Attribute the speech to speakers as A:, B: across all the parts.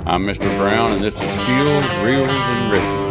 A: I'm Mr. Brown, and this is Skills, Reels, and Rescue.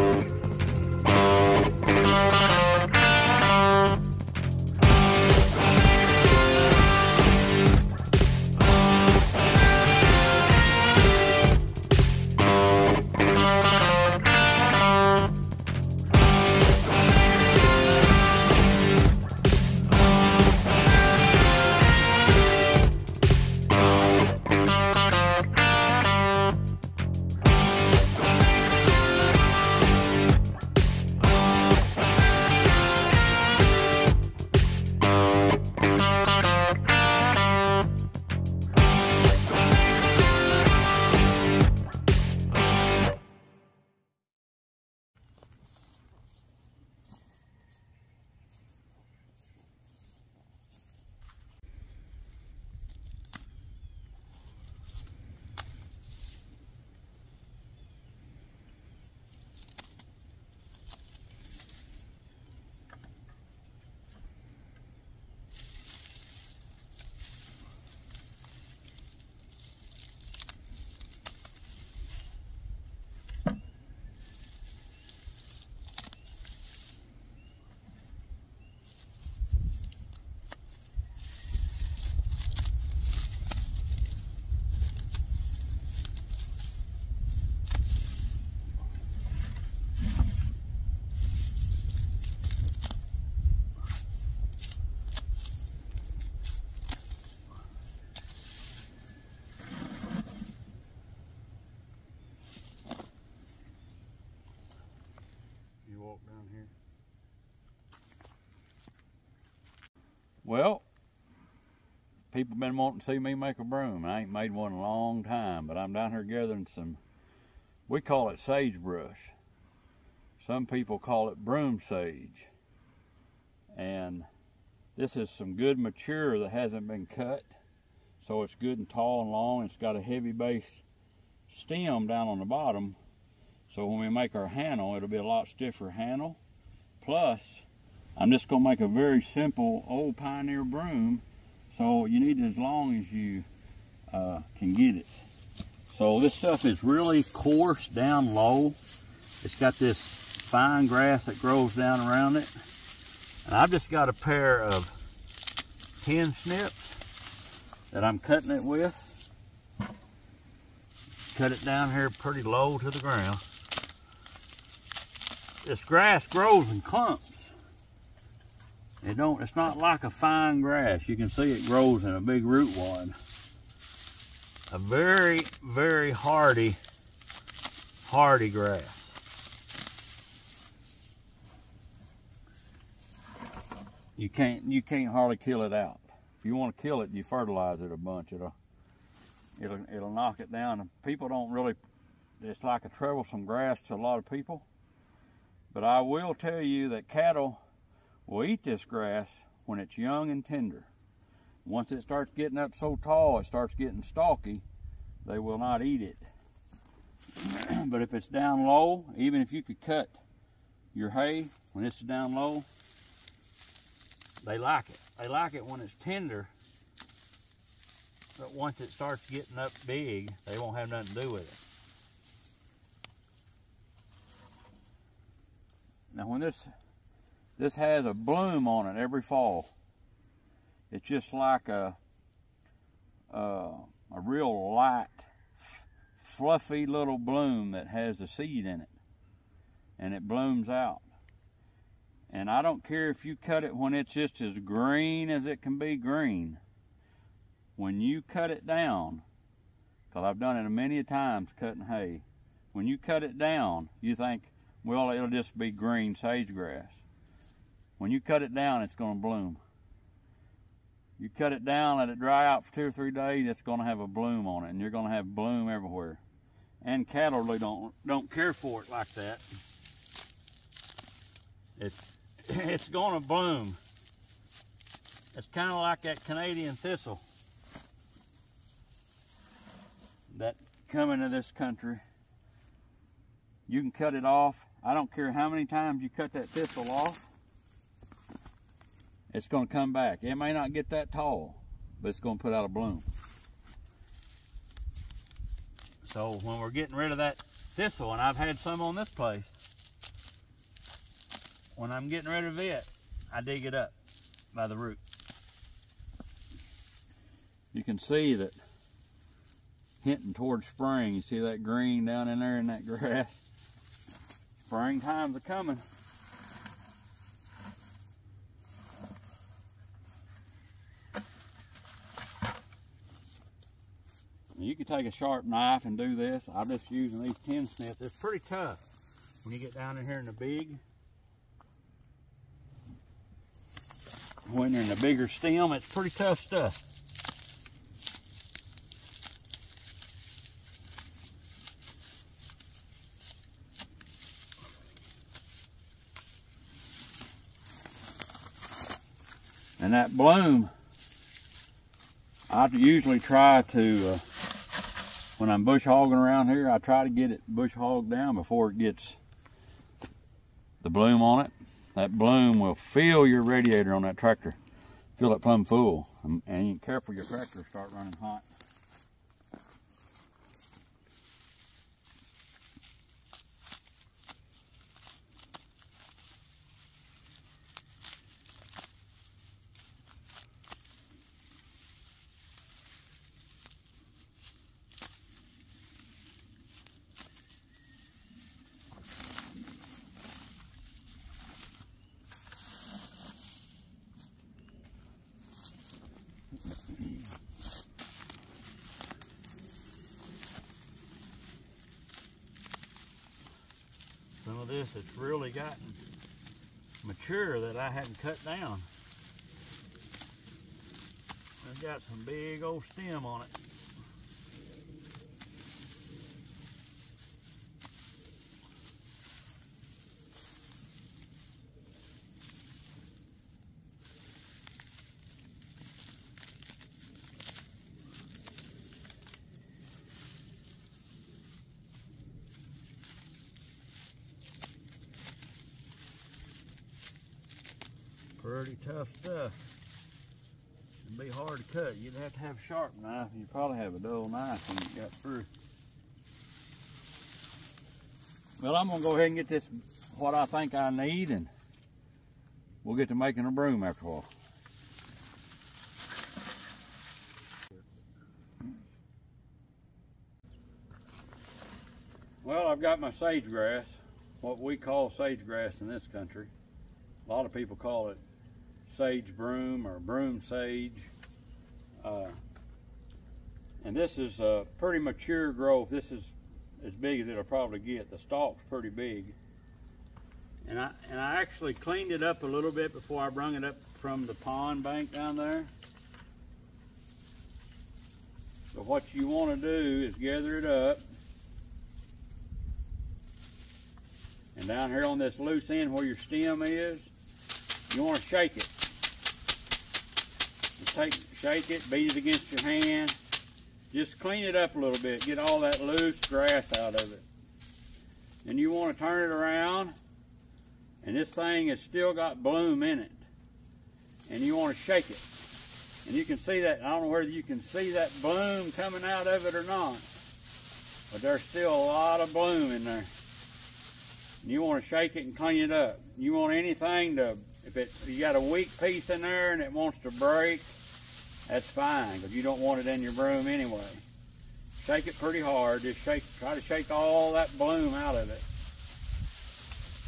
A: Down here. Well, people been wanting to see me make a broom. I ain't made one in a long time, but I'm down here gathering some, we call it sagebrush. Some people call it broom sage. And this is some good mature that hasn't been cut. So it's good and tall and long. It's got a heavy base stem down on the bottom. So when we make our handle, it'll be a lot stiffer handle. Plus, I'm just gonna make a very simple old pioneer broom. So you need it as long as you can get it. So this stuff is really coarse down low. It's got this fine grass that grows down around it. And I've just got a pair of 10 snips that I'm cutting it with. Cut it down here pretty low to the ground. This grass grows in clumps. It's not like a fine grass. You can see it grows in a big root wad. A very, very hardy grass. You can't hardly kill it out. If you want to kill it, you fertilize it a bunch. It'll knock it down. And people don't really, it's like a troublesome grass to a lot of people. But I will tell you that cattle will eat this grass when it's young and tender. Once it starts getting up so tall, it starts getting stalky, they will not eat it. But if it's down low, even if you could cut your hay when it's down low, they like it. They like it when it's tender, but once it starts getting up big, they won't have nothing to do with it. Now when this has a bloom on it every fall. It's just like a real light, fluffy little bloom that has the seed in it. And it blooms out. And I don't care if you cut it when it's just as green as it can be green. When you cut it down, because I've done it many times cutting hay, when you cut it down, you think, well, it'll just be green sagegrass. When you cut it down, it's going to bloom. You cut it down, let it dry out for 2 or 3 days, it's going to have a bloom on it, and you're going to have bloom everywhere. And cattle really don't care for it like that. It's going to bloom. It's kind of like that Canadian thistle that come into this country. You can cut it off. I don't care how many times you cut that thistle off, it's going to come back. It may not get that tall, but it's going to put out a bloom. So when we're getting rid of that thistle, and I've had some on this place, when I'm getting rid of it, I dig it up by the root. You can see that hinting towards spring. You see that green down in there in that grass? Springtime's a-coming. You can take a sharp knife and do this. I'm just using these 10 snips. It's pretty tough when you get down in here in the big. When you're in the bigger stem, it's pretty tough stuff. And that bloom, I usually try to, when I'm bush hogging around here, I try to get it bush hogged down before it gets the bloom on it. That bloom will fill your radiator on that tractor, fill it plumb full. And you ain't careful, your tractor will start running hot. Some of this it's really gotten mature that I hadn't cut down. It's got some big old stem on it. Pretty tough stuff. It'd be hard to cut. You'd have to have a sharp knife, and you'd probably have a dull knife when you got through. Well, I'm gonna go ahead and get this, what I think I need, and we'll get to making a broom after a while. Well, I've got my sagegrass, what we call sagegrass in this country. A lot of people call it sage broom or broom sage. And this is a pretty mature growth. This is as big as it'll probably get. The stalk's pretty big. And I actually cleaned it up a little bit before I brung it up from the pond bank down there. So what you want to do is gather it up. And down here on this loose end where your stem is, you want to shake it. Shake it, beat it against your hand. Just clean it up a little bit. Get all that loose grass out of it. Then you want to turn it around, and this thing has still got bloom in it. And you want to shake it. And you can see that, I don't know whether you can see that bloom coming out of it or not, but there's still a lot of bloom in there. And you want to shake it and clean it up. You want anything to, if you got a weak piece in there and it wants to break, that's fine, because you don't want it in your broom anyway. Shake it pretty hard. Just try to shake all that bloom out of it.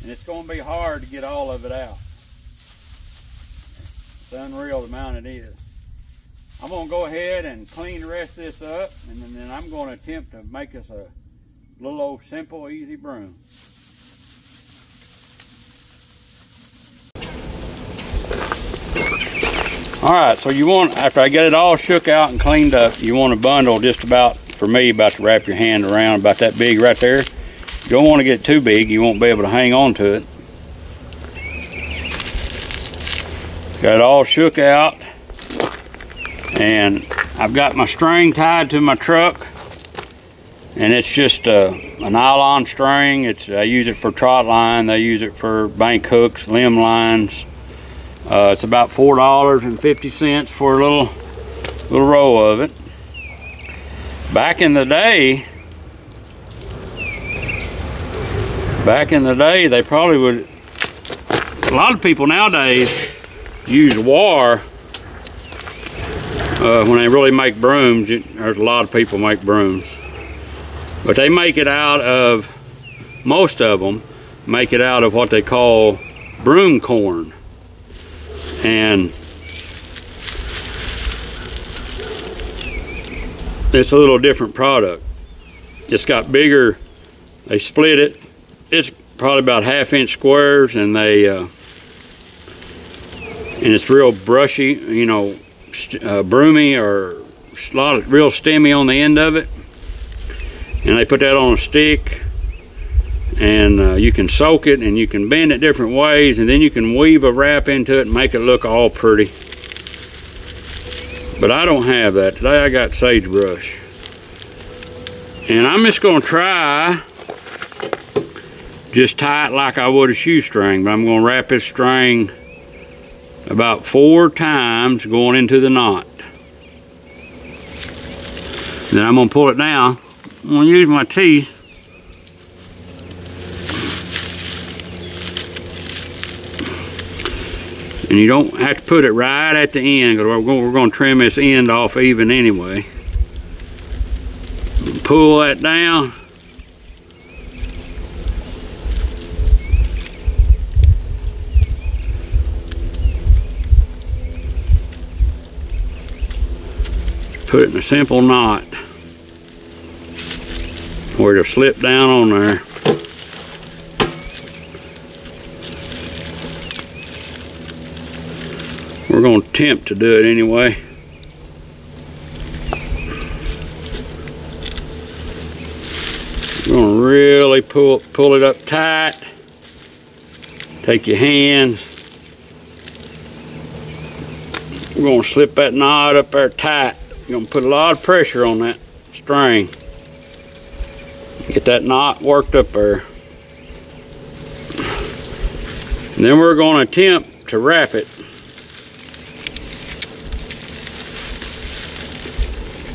A: And it's going to be hard to get all of it out. It's unreal the amount it is. I'm going to go ahead and clean the rest of this up, and then I'm going to attempt to make us a little old simple, easy broom. Alright, so you want, after I get it all shook out and cleaned up, you want a bundle just about, for me, about to wrap your hand around, about that big right there. You don't want to get too big, you won't be able to hang on to it. Got it all shook out, and I've got my string tied to my truck, and it's just a nylon string. I use it for trot line, they use it for bank hooks, limb lines. It's about $4.50 for a little row of it. Back in the day, Back in the day, they probably would, a lot of people nowadays use wire when they really make brooms. There's a lot of people make brooms. But they make it out of, most of them make it out of what they call broom corn. And it's a little different product. It's got bigger, they split it. It's probably about 1/2 inch squares, and and it's real brushy, you know, broomy, or a lot of real stemmy on the end of it. And they put that on a stick, and you can soak it and you can bend it different ways, and then you can weave a wrap into it and make it look all pretty. But I don't have that. Today I got sagebrush. And I'm just gonna try, just tie it like I would a shoestring, but I'm gonna wrap this string about 4 times going into the knot. Then I'm gonna pull it down. I'm gonna use my teeth. And you don't have to put it right at the end, because we're going to trim this end off even anyway. Pull that down. Put it in a simple knot where it'll slip down on there. We're going to attempt to do it anyway. We're going to really pull it up tight. Take your hands. We're going to slip that knot up there tight. You're going to put a lot of pressure on that string. Get that knot worked up there. And then we're going to attempt to wrap it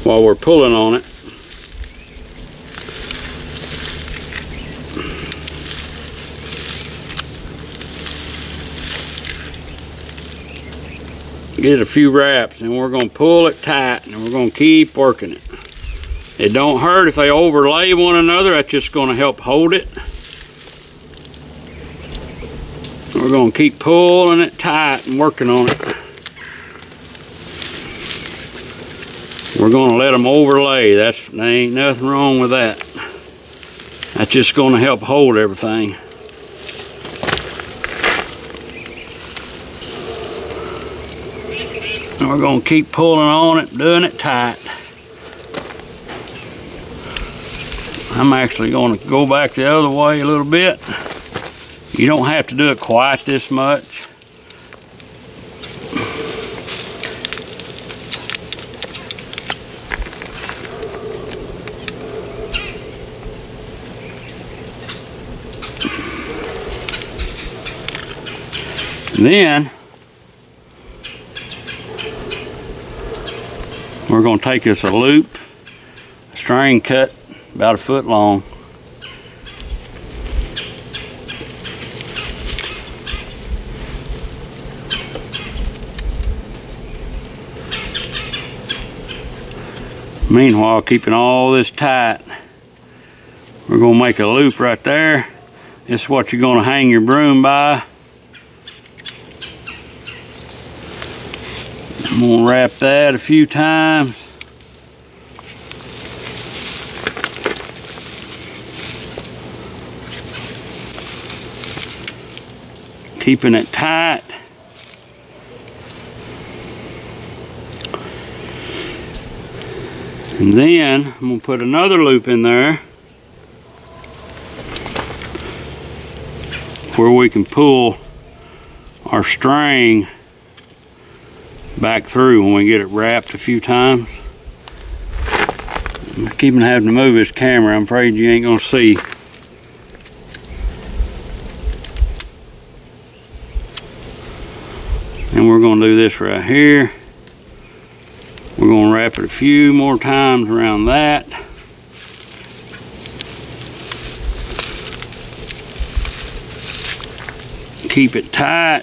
A: while we're pulling on it. Get a few wraps, and we're going to pull it tight, and we're going to keep working it. It don't hurt if they overlay one another. That's just going to help hold it. We're going to keep pulling it tight and working on it. We're going to let them overlay. There ain't nothing wrong with that. That's just going to help hold everything. And we're going to keep pulling on it, doing it tight. I'm actually going to go back the other way a little bit. You don't have to do it quite this much. Then we're going to take us a loop, a string cut about 1 foot long. Meanwhile, keeping all this tight, we're going to make a loop right there. This is what you're going to hang your broom by. I'm going to wrap that a few times. Keeping it tight. And then I'm going to put another loop in there where we can pull our string back through when we get it wrapped a few times. I'm keeping having to move this camera. I'm afraid you ain't gonna see. And we're gonna do this right here. We're gonna wrap it a few more times around that. keep it tight.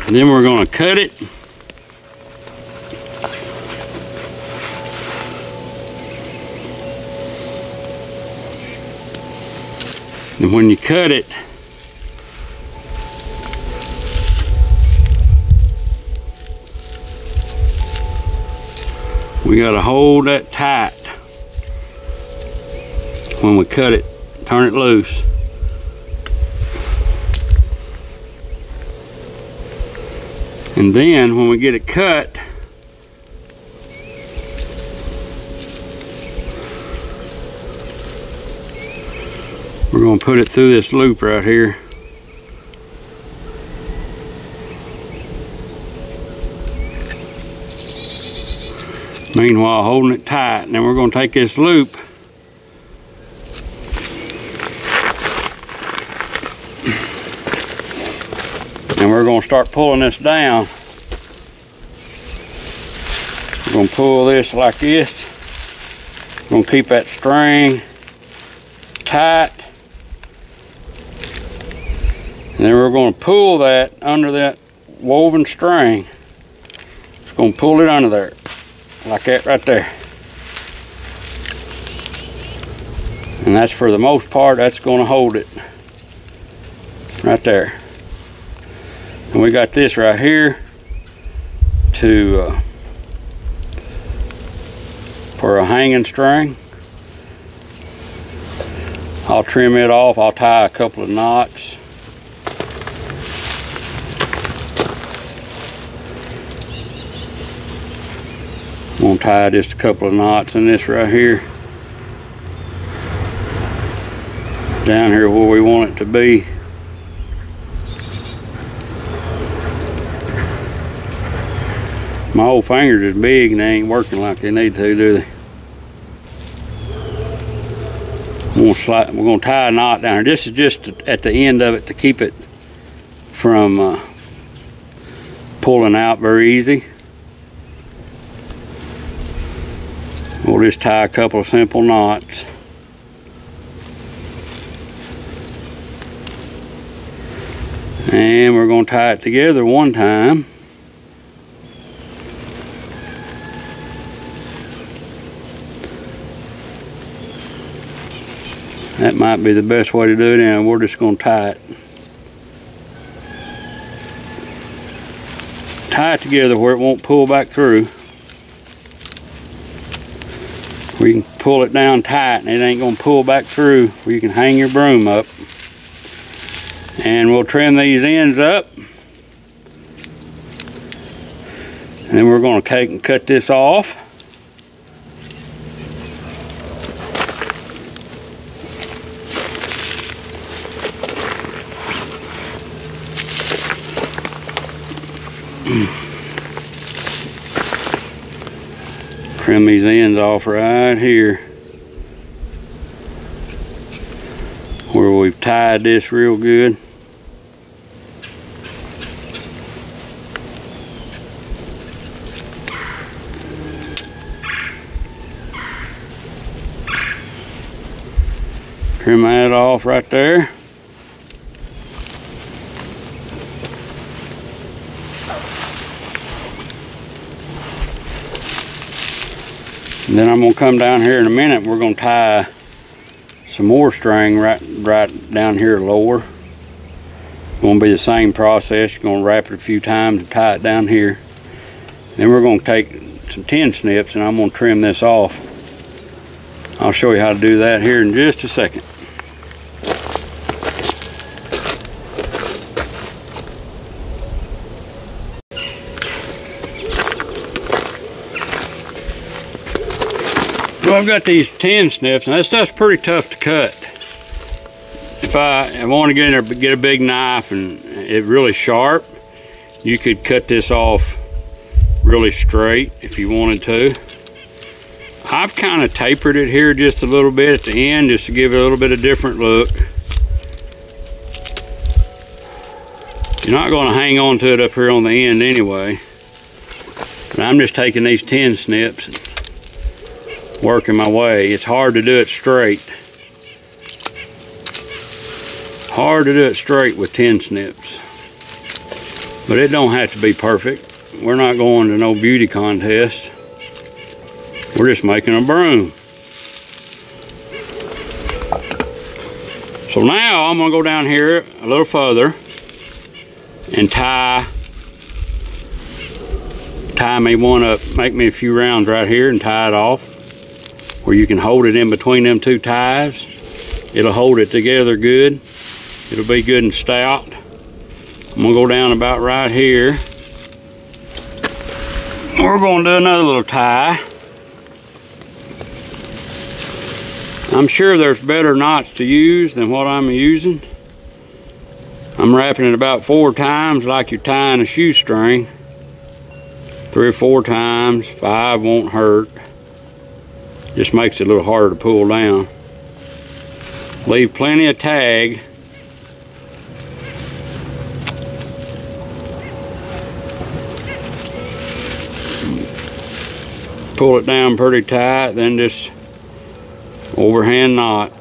A: Then we're going to cut it. And when you cut it, we got to hold that tight when we cut it, turn it loose. And then when we get it cut, we're going to put it through this loop right here. Meanwhile, holding it tight. And then we're going to take this loop and we're going to start pulling this down. We're going to pull this like this. We're going to keep that string tight. And then we're going to pull that under that woven string. Just going to pull it under there. Like that right there. And that's, for the most part, that's going to hold it. Right there. And we got this right here to for a hanging string. I'll trim it off. I'll tie a couple of knots. I'm going to tie just a couple of knots in this right here. Down here where we want it to be. My old fingers is big and they ain't working like they need to, do they? We're going to tie a knot down here. This is just at the end of it to keep it from pulling out very easy. We'll just tie a couple of simple knots. And we're going to tie it together one time. That might be the best way to do it, and we're just going to tie it. Tie it together where it won't pull back through. We can pull it down tight and it ain't going to pull back through, where you can hang your broom up. And we'll trim these ends up. And then we're going to take and cut this off. Trim these ends off right here where we've tied this real good. Trim that off right there. And then I'm going to come down here in a minute and we're going to tie some more string right down here lower. It's going to be the same process. You're going to wrap it a few times and tie it down here. Then we're going to take some tin snips and I'm going to trim this off. I'll show you how to do that here in just a second. Well, I've got these tin snips, and that stuff's pretty tough to cut. If I want to get in there, get a big knife and it's really sharp, you could cut this off really straight if you wanted to. I've kind of tapered it here just a little bit at the end just to give it a little bit of different look. You're not going to hang on to it up here on the end anyway. But I'm just taking these 10 snips and working my way. It's hard to do it straight. Hard to do it straight with 10 snips. But it don't have to be perfect. We're not going to no beauty contest. We're just making a broom. So now I'm going to go down here a little further and tie me one up, make me a few rounds right here and tie it off where you can hold it in between them two ties. It'll hold it together good. It'll be good and stout. I'm going to go down about right here. We're going to do another little tie. I'm sure there's better knots to use than what I'm using. I'm wrapping it about 4 times like you're tying a shoestring. 3 or 4 times, 5 won't hurt. Just makes it a little harder to pull down. Leave plenty of tag. Pull it down pretty tight, then just overhand knot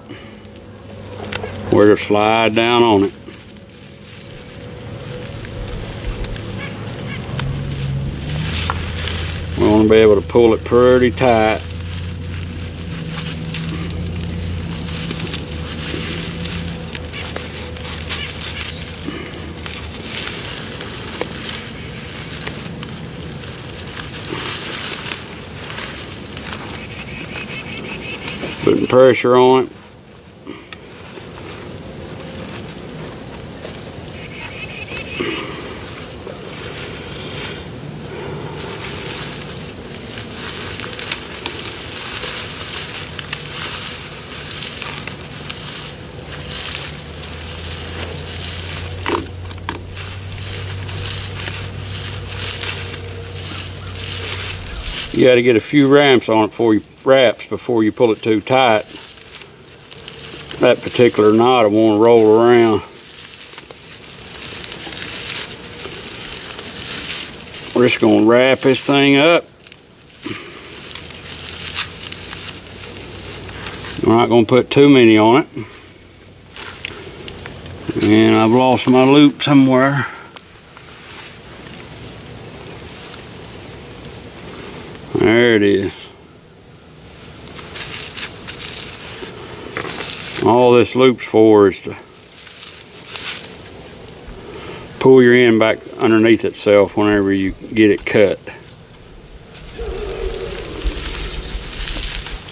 A: where to slide down on it. We want to be able to pull it pretty tight. Putting pressure on it. You got to get a few wraps on it before you pull it too tight. That particular knot I want to roll around. We're just going to wrap this thing up. We're not going to put too many on it. And I've lost my loop somewhere. There it is. All this loop's for is to pull your end back underneath itself whenever you get it cut.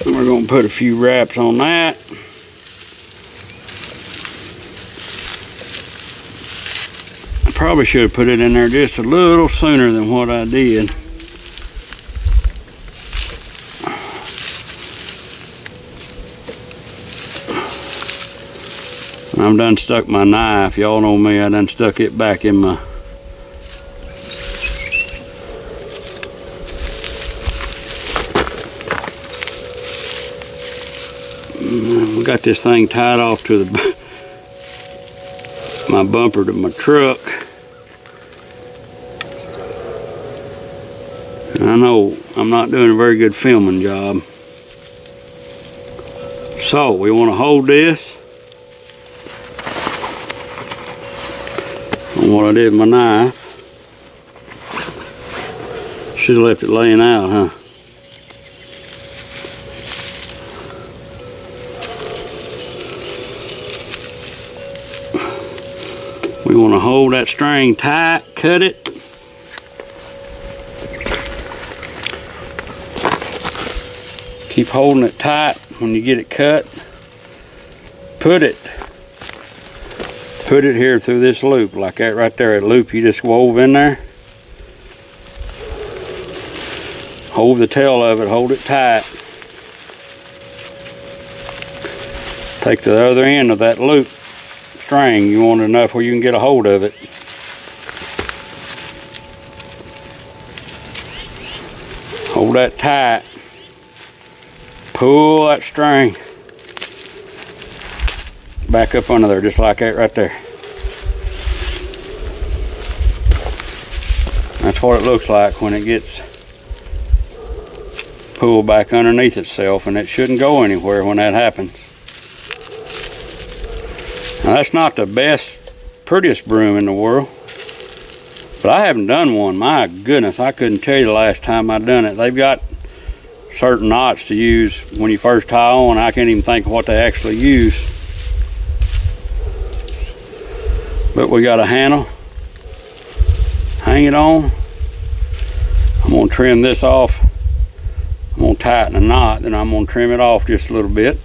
A: And we're going to put a few wraps on that. I probably should have put it in there just a little sooner than what I did. I'm done stuck my knife. Y'all know me, I done stuck it back in my we got this thing tied off to my bumper to my truck. And I know I'm not doing a very good filming job. So we want to hold this. What I did with my knife. Should have left it laying out, huh? We want to hold that string tight, cut it. Keep holding it tight when you get it cut. Put it here through this loop, like that right there, that loop you just wove in there. Hold the tail of it, hold it tight. Take the other end of that loop string, you want enough where you can get a hold of it.
B: Hold that tight. Pull that string back up under there, just like that right there. That's what it looks like when it gets pulled back underneath itself, and it shouldn't go anywhere when that happens. Now that's not the best, prettiest broom in the world, but I haven't done one. My goodness, I couldn't tell you the last time I done it. They've got certain knots to use when you first tie on. I can't even think of what they actually use. But we got a handle. Hang it on. I'm going to trim this off. I'm going to tighten a knot, then I'm going to trim it off just a little bit.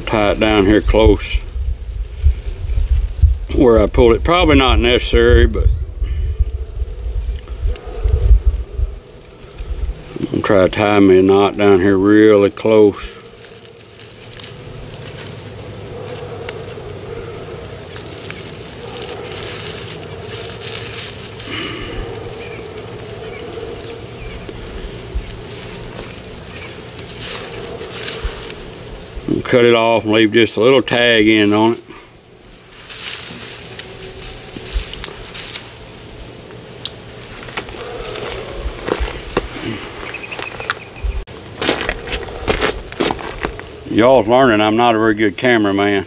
B: Tie it down here close where I pulled it. Probably not necessary, but I'm going to try to tie me a knot down here really close. Cut it off and leave just a little tag end on it. Y'all's learning I'm not a very good cameraman.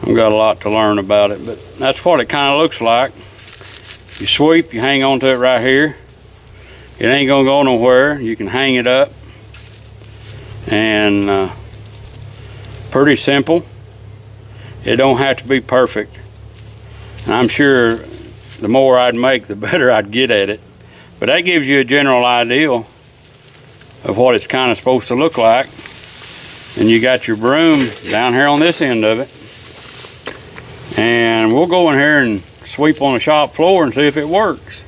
B: I've got a lot to learn about it, but that's what it kind of looks like. You sweep, you hang on to it right here. It ain't gonna go nowhere. You can hang it up, and pretty simple. It don't have to be perfect. And I'm sure the more I'd make, the better I'd get at it. But that gives you a general idea of what it's kind of supposed to look like. And you got your broom down here on this end of it. And we'll go in here and sweep on the shop floor and see if it works.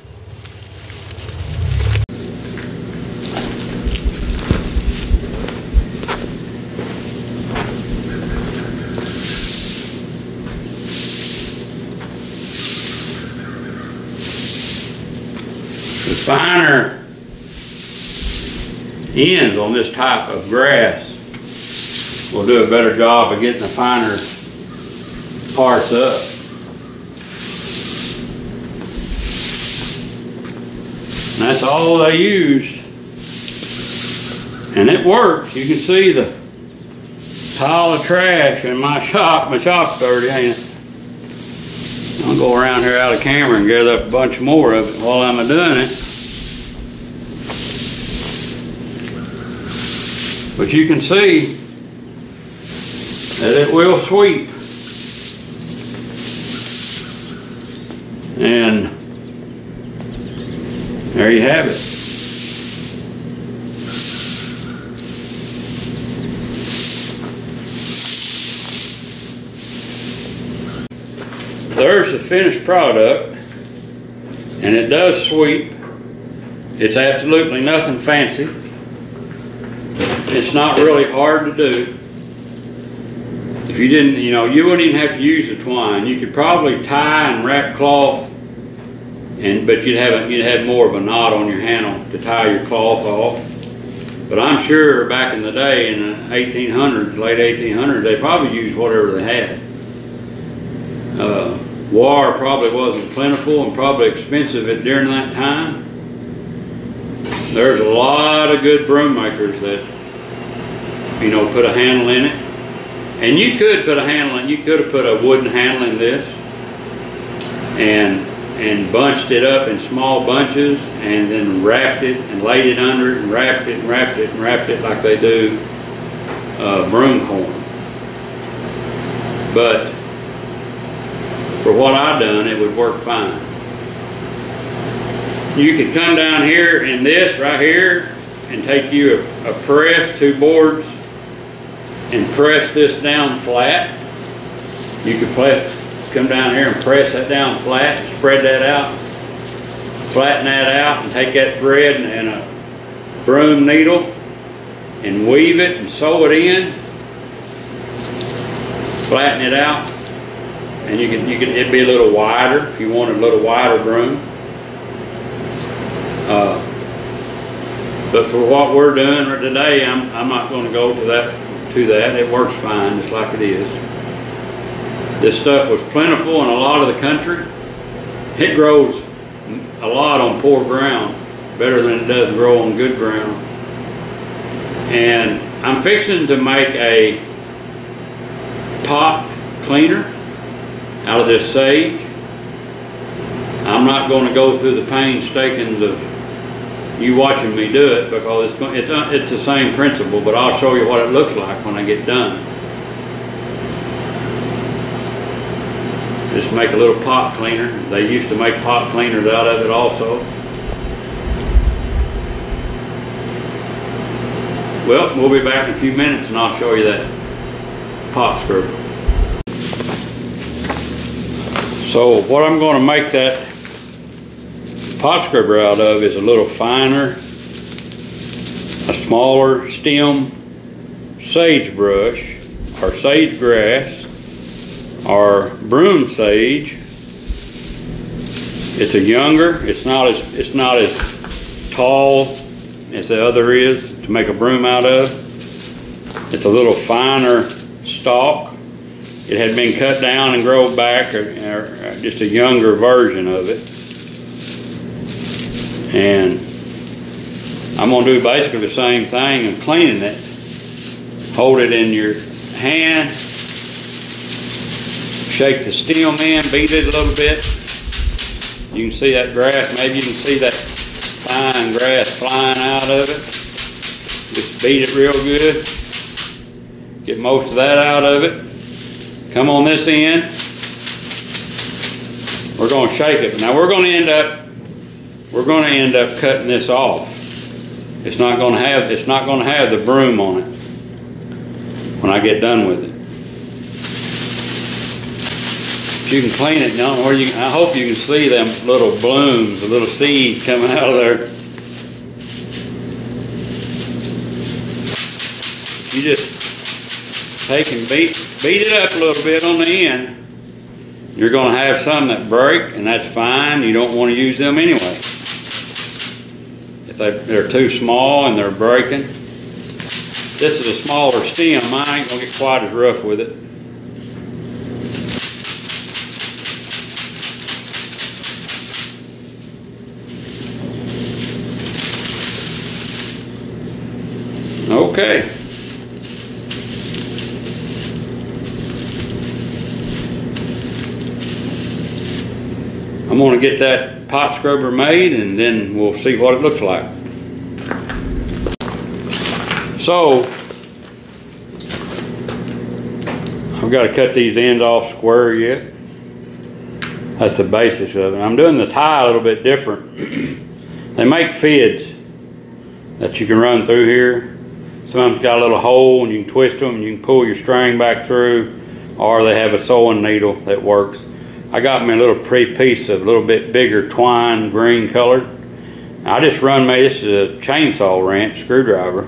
B: Finer ends on this type of grass will do a better job of getting the finer parts up. And that's all they used, and it works. You can see the pile of trash in my shop. My shop's dirty, ain't it? I'll go around here out of camera and gather up a bunch more of it while I'm doing it. But you can see that it will sweep. And there you have it. There's the finished product, and it does sweep. It's absolutely nothing fancy. It's not really hard to do. If you didn't, you wouldn't even have to use the twine. You could probably tie and wrap cloth, but you'd have more of a knot on your handle to tie your cloth off. But I'm sure back in the day, in the 1800s, late 1800s, they probably used whatever they had. Wire probably wasn't plentiful and probably expensive during that time. There's a lot of good broom makers that put a handle in it. And you could put a handle in, you could have put a wooden handle in this and bunched it up in small bunches and then wrapped it and laid it under it and wrapped it and wrapped it and wrapped it like they do broom corn. But for what I've done, it would work fine. You could come down here in this right here and take you a press, 2 boards, and press this down flat. You could come down here and press that down flat, spread that out, flatten that out, and take that thread and a broom needle and weave it and sew it in. flatten it out, and it'd be a little wider if you wanted a little wider broom. But for what we're doing today, I'm not going to go to that. It works fine, just like it is. This stuff was plentiful in a lot of the country. It grows a lot on poor ground, better than it does grow on good ground. And I'm fixing to make a pot cleaner out of this sage. I'm not going to go through the painstakings of you watching me do it, because it's the same principle, but I'll show you what it looks like when I get done. Just make a little pot cleaner. They used to make pot cleaners out of it also. Well, we'll be back in a few minutes and I'll show you that pot scrubber. So what I'm going to make that pot scrubber out of is a little finer, a smaller stem sagebrush or sage grass or broom sage. It's a younger, it's not as tall as the other is to make a broom out of. It's a little finer stalk. It had been cut down and grown back, or just a younger version of it. And I'm going to do basically the same thing of cleaning it. Hold it in your hand, shake the stem in, beat it a little bit. You can see that grass, maybe you can see that fine grass flying out of it. Just beat it real good. Get most of that out of it. Come on this end. We're going to shake it. Now we're going to end up cutting this off. It's not going to have the broom on it when I get done with it. If you can clean it, I hope you can see them little blooms, the little seeds coming out of there. You just take and beat it up a little bit on the end. You're going to have some that break, and that's fine. You don't want to use them anyway. If they're too small and they're breaking. This is a smaller stem. I ain't going to get quite as rough with it. Okay. I'm going to get that pot scrubber made and then we'll see what it looks like. So, I've got to cut these ends off square yet. That's the basics of it. I'm doing the tie a little bit different. They make fids that you can run through here. Some of them's got a little hole and you can twist them and you can pull your string back through, or they have a sewing needle that works. I got me a little pretty piece of a little bit bigger twine, green colored. I just run this is a chainsaw wrench, screwdriver.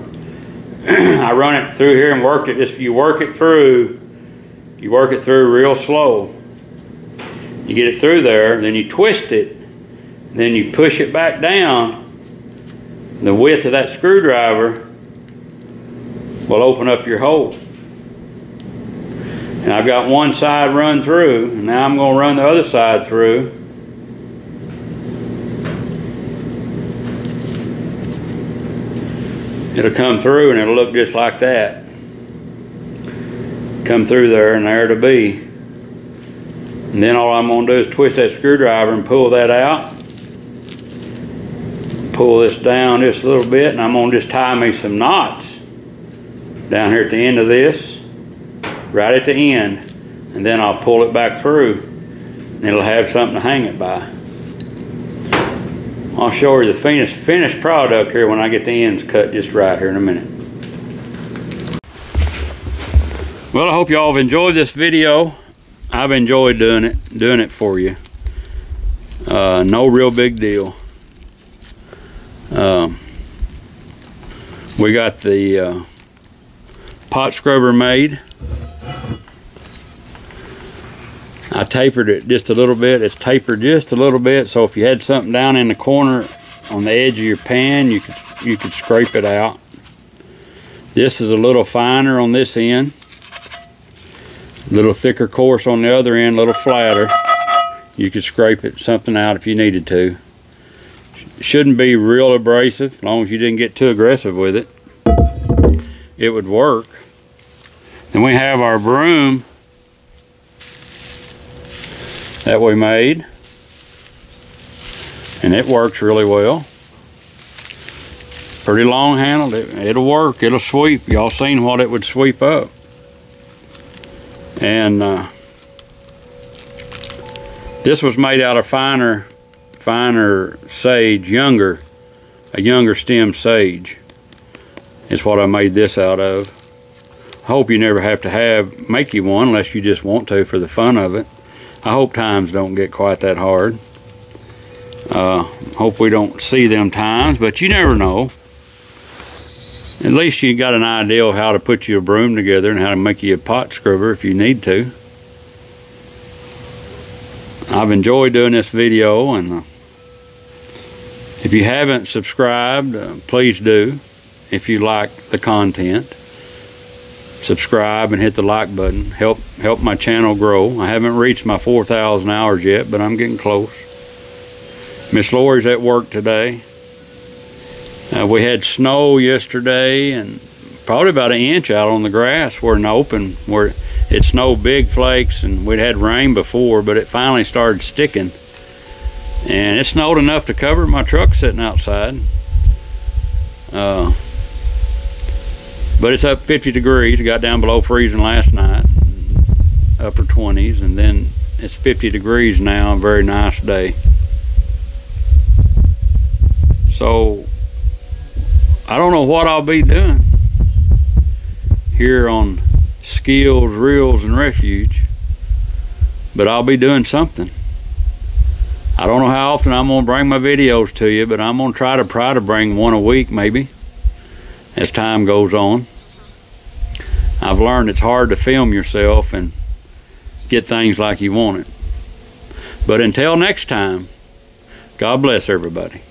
B: I run it through here and work it. You work it through real slow. You get it through there, then you twist it, then you push it back down. The width of that screwdriver will open up your hole. And I've got one side run through, and now I'm going to run the other side through. It'll come through and it'll look just like that. Come through there and there it'll be. And then all I'm going to do is twist that screwdriver and pull that out. Pull this down just a little bit, and I'm going to just tie me some knots down here at the end of this, right at the end, and then I'll pull it back through and it'll have something to hang it by. I'll show you the finished product here when I get the ends cut just right here in a minute. Well, I hope y'all have enjoyed this video. I've enjoyed doing it for you. No real big deal. We got the pot scrubber made. I tapered it just a little bit. It's tapered just a little bit, so if you had something down in the corner on the edge of your pan, you could scrape it out. This is a little finer on this end, a little thicker coarse on the other end, a little flatter. You could scrape something out if you needed to. Shouldn't be real abrasive, as long as you didn't get too aggressive with it. It would work. Then we have our broom that we made, and it works really well. Pretty long handled. It'll work. It'll sweep. Y'all seen what it would sweep up. And this was made out of finer sage, a younger stem sage is what I made this out of. I hope you never have to make you one unless you just want to for the fun of it. I hope times don't get quite that hard. Hope we don't see them times, but you never know. At least you got an idea of how to put you a broom together and how to make you a pot scrubber if you need to. I've enjoyed doing this video, and if you haven't subscribed, please do. If you like the content, subscribe and hit the like button. Help my channel grow. I haven't reached my 4,000 hours yet, but I'm getting close. Miss Lori's at work today. We had snow yesterday, and probably about an inch out on the grass where in the open, where it snowed big flakes, and we'd had rain before, but it finally started sticking. And it snowed enough to cover my truck sitting outside. But it's up 50 degrees. It got down below freezing last night, upper 20s, and then it's 50 degrees now, a very nice day. So I don't know what I'll be doing here on Skills, Reels, and Refuge, but I'll be doing something. I don't know how often I'm going to bring my videos to you, but I'm going to try to bring one a week maybe as time goes on. I've learned it's hard to film yourself and get things like you want it. But until next time, God bless everybody.